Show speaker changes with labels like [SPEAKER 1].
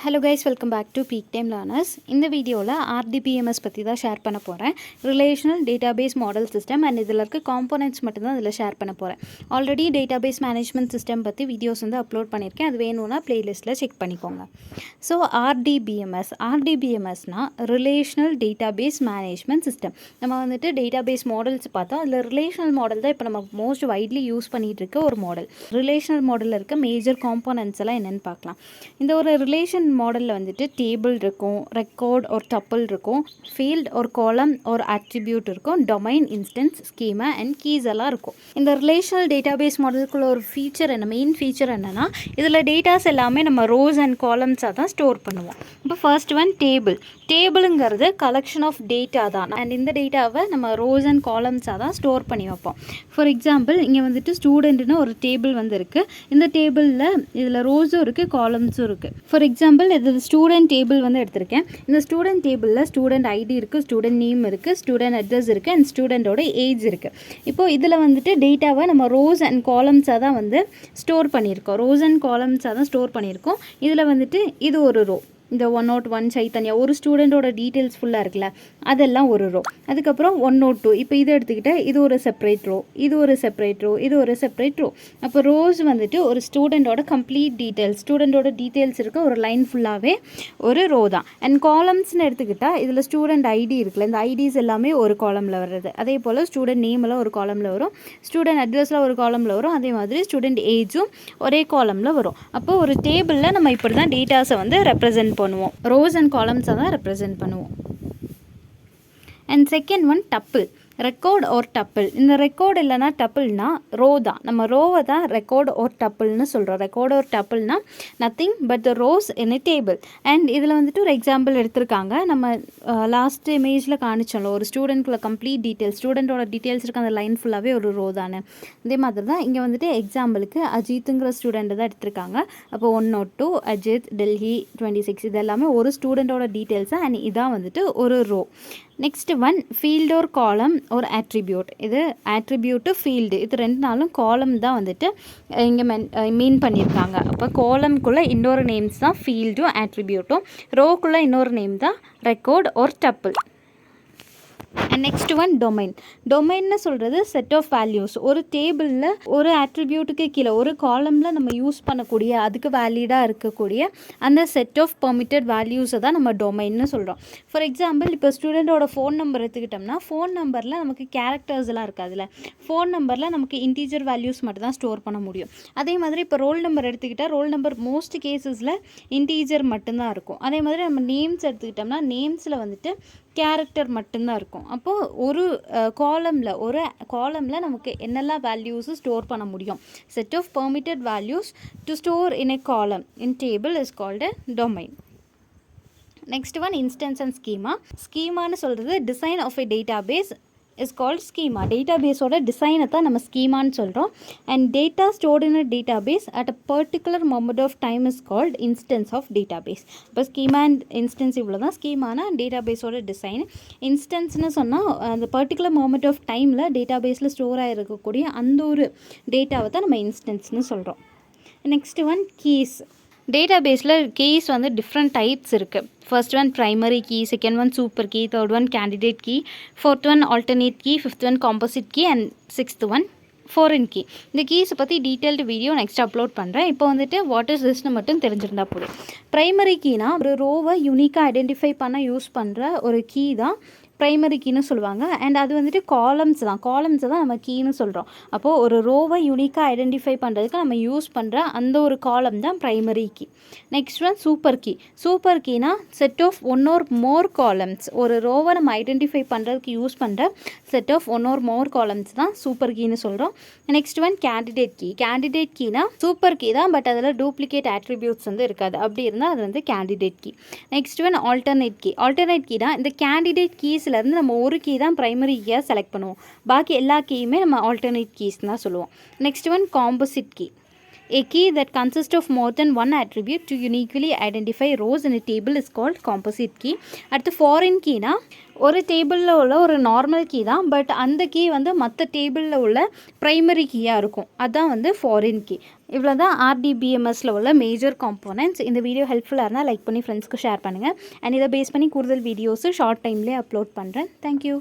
[SPEAKER 1] Hello guys, welcome back to peak time learners. இந்த வீடியோவில் RDBMS பற்றி தான் ஷேர் பண்ண போகிறேன். Relational database model system and இதில் இருக்க காம்போனன்ட்ஸ் மட்டும்தான் இதில் ஷேர் பண்ண போகிறேன். ஆல்ரெடி டேட்டாபேஸ் மேனேஜ்மெண்ட் சிஸ்டம் பற்றி வீடியோஸ் வந்து அப்லோட் பண்ணியிருக்கேன். அது வேணும்னா ப்ளேலிஸ்ட்டில் செக் பண்ணிக்கோங்க. ஸோ ஆர்டிபிஎம்எஸ்னால் ரிலேஷனல் டேட்டாபேஸ் மேனேஜ்மெண்ட் சிஸ்டம். நம்ம வந்துட்டு டேட்டாபேஸ் மாடல்ஸ் பார்த்தோம். அதில் ரிலேஷனல் மாடல் தான் இப்போ நம்ம மோஸ்ட் வைட்லி யூஸ் பண்ணிகிட்டு இருக்க ஒரு மாடல். ரிலேஷனல் மாடலில் இருக்க மேஜர் காம்போனன்ட்ஸ் எல்லாம் என்னென்னு பார்க்கலாம். இந்த ஒரு ரிலேஷன் மாடலில் வந்துட்டு டேபிள் இருக்கும், ரெக்கார்ட் ஒரு டப்பிள் இருக்கும், ஃபீல்ட் ஒரு காலம் ஒரு அட்ரிபியூட் இருக்கும், domain, instance, schema and keys எல்லாம் இருக்கும். இந்த ரிலேஷனல் டேட்டாபேஸ் மாடலுக்குள்ள ஒரு ஃபீச்சர் மெயின் ஃபீச்சர் என்னென்னா, இதில் டேட்டாஸ் எல்லாமே நம்ம ரோஸ் அண்ட் காலம்ஸாக தான் ஸ்டோர் பண்ணுவோம். இப்போ ஃபர்ஸ்ட் ஒன் டேபிளுங்கிறது கலெக்ஷன் ஆஃப் டேட்டா தான். அண்ட் இந்த டேட்டாவை நம்ம ரோஸ் அண்ட் காலம்ஸாக தான் ஸ்டோர் பண்ணி வைப்போம். ஃபார் எக்ஸாம்பிள், இங்கே வந்துட்டு ஸ்டூடெண்ட்னு ஒரு டேபிள் வந்து இருக்குது. இந்த டேபிளில் இதில் ரோஸும் இருக்குது, காலம்ஸும் இருக்குது. ஃபார் எக்ஸாம்பிள், இது ஸ்டூடெண்ட் டேபிள் வந்து எடுத்திருக்கேன். இந்த ஸ்டூடெண்ட் டேபிளில் ஸ்டூடெண்ட் ஐடி இருக்குது, ஸ்டூடெண்ட் நேம் இருக்குது, ஸ்டூடெண்ட் அட்ரஸ் இருக்குது அண்ட் ஸ்டூடெண்டோட ஏஜ் இருக்குது. இப்போது இதில் வந்துட்டு டேட்டாவை நம்ம ரோஸ் அண்ட் காலம்ஸாக தான் வந்து ஸ்டோர் பண்ணியிருக்கோம். இதில் வந்துட்டு இது ஒரு ரோ. இந்த 101 சைத்தன்யா ஒரு ஸ்டூடெண்ட்டோட டீட்டெயில்ஸ் ஃபுல்லாக இருக்குல்ல, அதெல்லாம் ஒரு ரோ. அதுக்கப்புறம் 102 இப்போ இதை எடுத்துக்கிட்டால் இது ஒரு செப்பரேட் ரோ, இது ஒரு செப்பரேட் ரோ. அப்போ ரோஸ் வந்துட்டு ஒரு ஸ்டூடெண்ட்டோட கம்ப்ளீட் டீட்டெயில்ஸ் இருக்க ஒரு லைன் ஃபுல்லாகவே ஒரு ரோ தான். அண்ட் காலம்ஸ்னு எடுத்துக்கிட்டால் இதில் ஸ்டூடெண்ட் ஐடி இருக்குல்ல, இந்த ஐடிஸ் எல்லாமே ஒரு காலமில் வர்றது. அதே போல் ஸ்டூடெண்ட் நேமெல்லாம் ஒரு காலமில் வரும், ஸ்டூடெண்ட் அட்ரஸில் ஒரு காலமில் வரும், அதே மாதிரி ஸ்டூடெண்ட் ஏஜும் ஒரே காலமில் வரும். அப்போ ஒரு டேபிளில் நம்ம இப்படி தான் டேட்டாஸை வந்து ரெப்ரசென்ட் பண்ணுவோம். ரோஸ் அண்ட் காலம்ஸை தான் ரெப்ரசென்ட் பண்ணுவோம். And second one tuple, record ஒரு டப்பிள். இந்த ரெக்கார்டு இல்லைனா டப்பிள்னா ரோ தான். நம்ம ரோவை தான் ரெக்கார்ட் ஒரு டப்பிள்னு சொல்கிறோம். ரெக்கார்ட் ஒரு டப்பிள்னா nothing but the rows in a table. And இதில் வந்துட்டு ஒரு எக்ஸாம்பிள் எடுத்திருக்காங்க. நம்ம லாஸ்ட் இமேஜில் காணிச்சோம்ல, ஒரு ஸ்டூடெண்ட்குள்ள கம்ப்ளீட் டீட்டெயில்ஸ், ஸ்டூடெண்ட்டோட டீட்டெயில்ஸ் இருக்க அந்த லைன் ஃபுல்லாகவே ஒரு ரோ தானே. அதே மாதிரி தான் இங்கே வந்துட்டு எக்ஸாம்பிளுக்கு அஜித்துங்கிற ஸ்டூடெண்ட் தான் எடுத்திருக்காங்க. அப்போ 102 அஜித், டெல்லி 26 இது எல்லாமே ஒரு ஸ்டூடெண்ட்டோட டீட்டெயில்ஸு. அண்ட் இதான் வந்துட்டு ஒரு ரோ. நெக்ஸ்ட் ஒன் ஃபீல்டு ஒரு காலம் ஒரு ஆட்ரிபியூட். இது ஆட்ரிபியூட்டு ஃபீல்டு இது ரெண்டு நாளும் காலம் தான் வந்துட்டு இங்கே மீன் பண்ணியிருக்காங்க. அப்போ காலம்குள்ளே இன்னொரு நேம்ஸ் தான் ஃபீல்டும் ஆட்ரிபியூட்டும், ரோக்குள்ளே இன்னொரு நேம் தான் ரெக்கார்ட் ஒரு டப்பிள். அண்ட் நெக்ஸ்ட் ஒன் டொமைன்னு சொல்கிறது செட் ஆஃப் வேல்யூஸ். ஒரு டேபிளில் ஒரு ஆட்ரிபியூட்டுக்கு கீழே ஒரு காலமில் நம்ம யூஸ் பண்ணக்கூடிய அதுக்கு வேலிடாக இருக்கக்கூடிய அந்த செட் ஆஃப் பெர்மிட்டட் வேல்யூஸை தான் நம்ம டொமைன்னு சொல்கிறோம். ஃபார் எக்ஸாம்பிள், இப்போ ஸ்டூடெண்ட்டோட ஃபோன் நம்பர் எடுத்துக்கிட்டோம்னா, ஃபோன் நம்பரில் நமக்கு கேரக்டர்ஸ் எல்லாம் இருக்காதுல்ல. ஃபோன் நம்பரில் நமக்கு இன்டீஜர் வேல்யூஸ் மட்டும் தான் ஸ்டோர் பண்ண முடியும். அதே மாதிரி இப்போ ரோல் நம்பர் எடுத்துக்கிட்டால் ரோல் நம்பர் மோஸ்ட் கேசஸில் இன்டீஜர் மட்டும்தான் இருக்கும். அதே மாதிரி நம்ம நேம்ஸ் எடுத்துக்கிட்டோம்னா நேம்ஸில் வந்துட்டு கேரக்டர் மட்டும்தான் இருக்கும். அப்போது ஒரு காலமில் நமக்கு என்னெல்லாம் வேல்யூஸு ஸ்டோர் பண்ண முடியும். Set of permitted values to store in a column in table is called a domain. Next one instance and ஸ்கீமான்னு சொல்கிறது design of a database is called schema. டேட்டாபேஸோட டிசைனை தான் நம்ம ஸ்கீமான்னு சொல்கிறோம். And data stored in a database at a particular moment of time is called instance of database. இப்போ schema and instance இவ்வளோ தான். ஸ்கீமானா டேட்டாபேஸோட டிசைன், இன்ஸ்டன்ஸ்னு சொன்னால் அந்த பர்டிகுலர் மொமெண்ட் ஆஃப் டைமில் டேட்டாபேஸில் ஸ்டோர் ஆகிருக்கக்கூடிய அந்த ஒரு டேட்டாவை தான் நம்ம இன்ஸ்டன்ஸ்னு சொல்கிறோம். Next one keys. டேட்டாபேஸில் கீஸ் வந்து டிஃப்ரெண்ட் டைப்ஸ் இருக்குது. First one primary key, second one super key, third one candidate key, fourth one alternate key, fifth one composite key and sixth one foreign key. இந்த கீஸை பற்றி detailed video next upload பண்ணுறேன். இப்போ வந்துட்டு what is திஸ்னு மட்டும் தெரிஞ்சிருந்தா போதும். Primary கீனா ஒரு ரோவை யூனிக்காக ஐடென்டிஃபை பண்ண யூஸ் பண்ணுற ஒரு கீ தான் ப்ரைமரி கீன்னு சொல்லுவாங்க. அண்ட் அது வந்துட்டு காலம்ஸை தான் நம்ம கீன்னு சொல்கிறோம். அப்போது ஒரு ரோவை யூனிக்காக ஐடென்டிஃபை பண்ணுறதுக்கு நம்ம யூஸ் பண்ணுற அந்த ஒரு காலம் தான் primary key. Next one super கீனா set of one or more columns. ஒரு ரோவை நம்ம ஐடென்டிஃபை பண்ணுறதுக்கு யூஸ் பண்ணுற set of one or more columns தான் சூப்பர் கீன்னு சொல்கிறோம். நெக்ஸ்ட் ஒன் கேண்டிடேட் கீனா சூப்பர் கீ தான், பட் அதில் டூப்ளிகேட் ஆட்ரிபியூட்ஸ் வந்து இருக்காது. அப்படி இருந்தால் அது வந்து candidate key. Next one alternate key தான். இந்த கேண்டிடேட் கீஸ் இருந்து நம்ம ஒரு கீ தான் ப்ரைமரி கீயாக செலக்ட் பண்ணுவோம். பாக்கி எல்லா கீயுமே நம்ம ஆல்டர்னேட் கீஸ் தான் சொல்லுவோம். Next one composite key. A key that consists of more than one attribute to uniquely identify rows in a table is called composite key. அடுத்து foreign keyனா ஒரு டேபிளில் உள்ள ஒரு நார்மல் கீ தான், பட் அந்த கீ வந்து மற்ற டேபிளில் உள்ள ப்ரைமரி கீயாக இருக்கும். அதுதான் வந்து ஃபாரின் கீ. இவ்வளோ தான் RDBMSல உள்ள மேஜர் காம்போனன்ட்ஸ். இந்த வீடியோ ஹெல்ப்ஃபுல்லாக இருந்தால் லைக் பண்ணி ஃப்ரெண்ட்ஸ்க்கு ஷேர் பண்ணுங்கள். அண்ட் இதை பேஸ் பண்ணி கூடுதல் வீடியோஸு ஷார்ட் டைம்லேயே அப்லோட் பண்ணுறேன். தேங்க்யூ.